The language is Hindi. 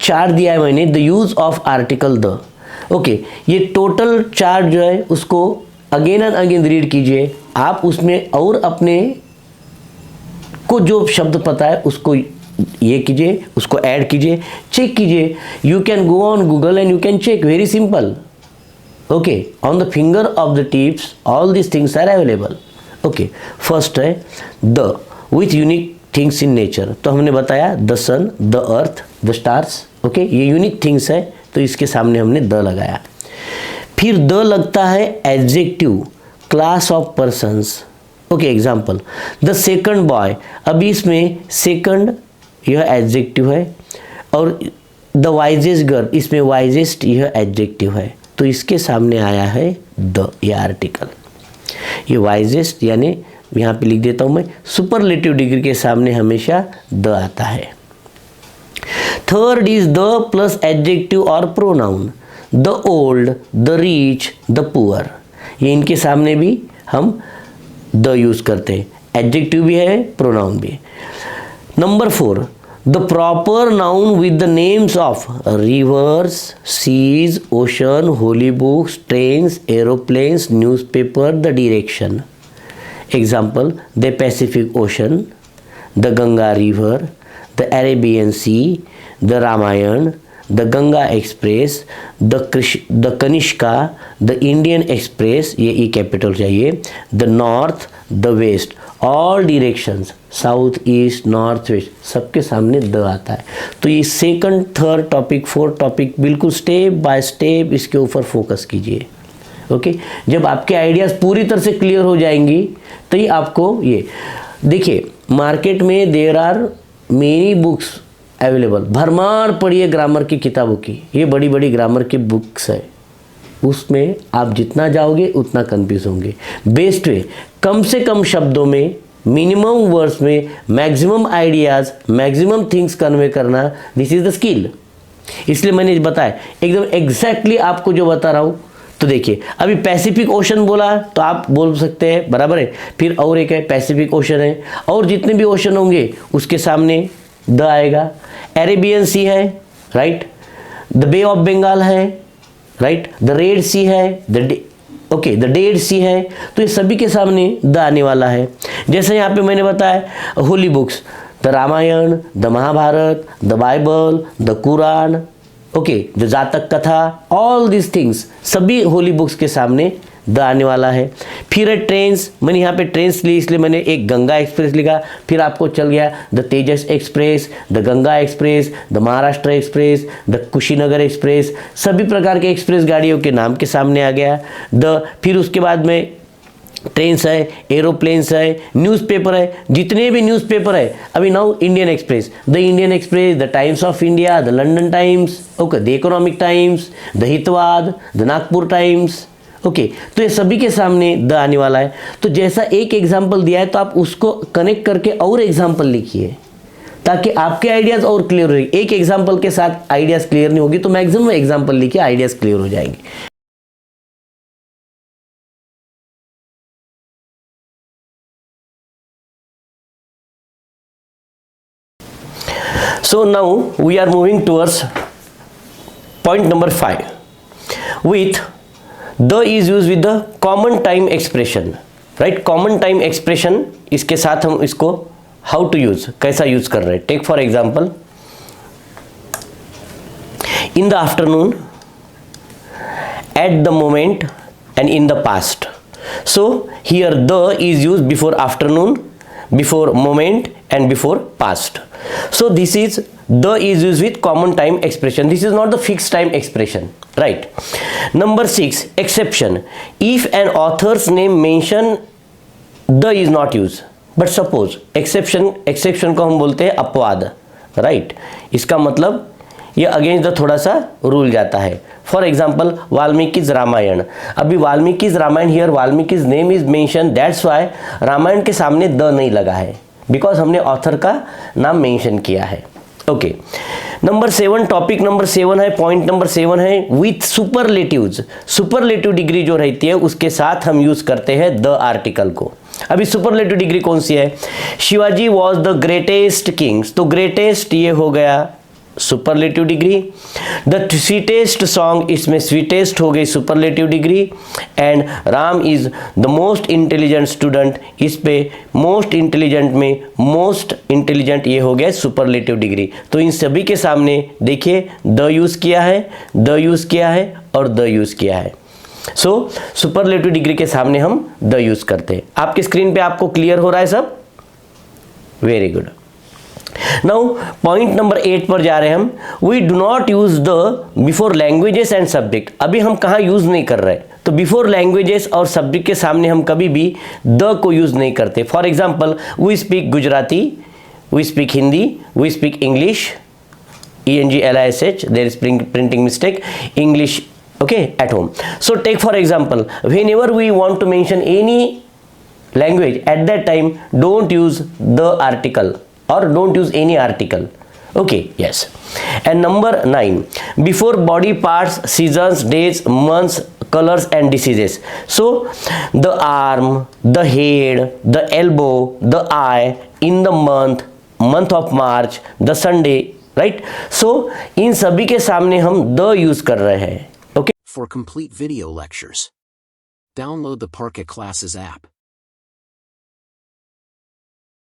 चार्ट दिया है मैंने, the use of article the. Okay, ये टोटल चार्ट जो है उसको अगेन एंड अगेन रीड कीजिए आप, उसमें और अपने को जो शब्द पता है उसको ये कीजिए, उसको ऐड कीजिए, चेक कीजिए। You can go on Google and you can check, very simple. Okay, on the finger of the tips all this things are available. Okay, first है the with unique things in nature, तो हमने बताया the sun, the earth, the stars. Okay, ये यूनिक थिंग्स है तो इसके सामने हमने द लगाया। फिर द लगता है adjective, class of persons. Okay, example the second boy, अभी इसमें सेकंड यह एडजेक्टिव है और द वाइजेस्ट गर्ल, इसमें वाइजेस्ट यह एडजेक्टिव है, तो इसके सामने आया है द, यह आर्टिकल। ये वाइजेस्ट यानी यहाँ पे लिख देता हूँ मैं, सुपरलेटिव डिग्री के सामने हमेशा द आता है। Third is the plus adjective और pronoun, the old, the rich, the poor, ये इनके सामने भी हम द यूज करते हैं, एडजेक्टिव भी है प्रोनाउन भी। Number 4, the proper noun with the names of rivers, seas, ocean, holy books, trains, aeroplanes, newspaper, the direction. Example the Pacific ocean, the Ganga river, the Arabian sea, the Ramayana, the Ganga express, the Kanishka, the Indian Express, ये ई कैपिटल चाहिए, the north, the west, all directions, south east north west, सबके सामने द आता है। तो ये second, third topic, fourth topic बिल्कुल स्टेप बाय स्टेप इसके ऊपर फोकस कीजिए। ओके, जब आपके आइडियाज़ पूरी तरह से क्लियर हो जाएंगी तो ये आपको ये देखिए, मार्केट में there are many books available, भरमार पढ़िए ग्रामर की किताबों की, ये बड़ी बड़ी ग्रामर की बुक्स है, उसमें आप जितना जाओगे उतना कंफ्यूज होंगे। बेस्ट वे, कम से कम शब्दों में, मिनिमम वर्ड्स में maximum ideas, maximum things convey करना, दिस इज द स्किल। इसलिए मैंने बताया एकदम एग्जैक्टली आपको जो बता रहा हूँ। तो देखिए, अभी पैसिफिक ओशन बोला तो आप बोल सकते हैं बराबर है, फिर और एक है पैसिफिक ओशन है, और जितने भी ओशन होंगे उसके सामने द आएगा। अरेबियन सी है, right, the bay of Bengal है, राइट, द रेड सी है, द डेड सी है, तो ये सभी के सामने द आने वाला है। जैसे यहाँ पे मैंने बताया holy books, the Ramayana, the Mahabharata, the Bible, the Quran, okay, the Jataka Katha, all this things, सभी होली बुक्स के सामने द आने वाला है। फिर है ट्रेन्स, मैंने यहाँ पे ट्रेन्स ली इसलिए मैंने एक गंगा एक्सप्रेस लिखा, फिर आपको चल गया the Tejas express, the Ganga express, the Maharashtra express, the Kushinagar express, सभी प्रकार के एक्सप्रेस गाड़ियों के नाम के सामने आ गया द। फिर उसके बाद में ट्रेन्स है, एरोप्लेन्स है, न्यूज़पेपर है, जितने भी न्यूज़पेपर है, अभी now Indian Express, the Indian Express, the Times of India, the London Times, okay, the Economic Times, the Hitavada, the Nagpur Times. Okay, तो ये सभी के सामने द आने वाला है। तो जैसा एक एग्जाम्पल दिया है तो आप उसको कनेक्ट करके और एग्जाम्पल लिखिए ताकि आपके आइडियाज़ और क्लियर हो। एक एग्जाम्पल के साथ आइडियाज़ क्लियर नहीं होगी तो मैक्सिमम एग्जाम्पल लिखिए, आइडियाज़ क्लियर हो जाएंगे। So now we are moving towards point number 5. With the is used with the common time expression, right? Common time expression, इसके साथ हम इसको how to use, कैसा यूज कर रहे हैं। Take for example, in the afternoon, at the moment, and in the past. So here the is used before afternoon, before moment, and before past. So this is the is used with common time expression. This is not the fixed time expression, right? Number 6, exception. If an author's name mention, the is not used. But suppose exception को हम बोलते हैं अपवाद, right? इसका मतलब ये अगेंस्ट द थोड़ा सा रूल जाता है। फॉर एग्जाम्पल वाल्मीकिज रामायण, अभी Valmiki's Ramayana, here Valmiki's name is mention, that's why Ramayana के सामने द नहीं लगा है, बिकॉज हमने ऑथर का नाम मेंशन किया है। ओके, नंबर 7, टॉपिक नंबर 7 है, पॉइंट नंबर 7 है विथ सुपरलेटिव्स। सुपरलेटिव डिग्री जो रहती है उसके साथ हम यूज करते हैं द आर्टिकल को। अभी सुपरलेटिव डिग्री कौन सी है? Shivaji was the greatest Kings, तो ग्रेटेस्ट ये हो गया superlative degree. The sweetest song, इसमें स्वीटेस्ट हो गई superlative degree. And Ram is the most intelligent student, इस पे मोस्ट इंटेलिजेंट में मोस्ट इंटेलिजेंट ये हो गया सुपरलेटिव डिग्री। तो इन सभी के सामने देखिए द यूज किया है, द यूज किया है और द यूज किया है। सो सुपरलेटिव डिग्री के सामने हम द यूज करते हैं। आपके स्क्रीन पे आपको क्लियर हो रहा है सब? Very good. Now point number 8 पर जा रहे हैं हम। We do not use the before languages and subject. अभी हम कहाँ यूज नहीं कर रहे, तो बिफोर लैंग्वेजेस और सब्जेक्ट के सामने हम कभी भी द को यूज नहीं करते। For example, we speak Gujarati, we speak Hindi, we speak English, ENGLISH, there is printing mistake, English, okay, at home. So take for example, whenever we want to mention any language, at that time don't use the article or don't use any article. Okay, yes. And number 9, before body parts, seasons, days, months, colors and diseases. So the arm, the head, the elbow, the eye, in the month of March, the Sunday, right? So इन सभी के सामने हम the use कर रहे हैं. Okay. For complete video lectures, download the Parquet Classes app.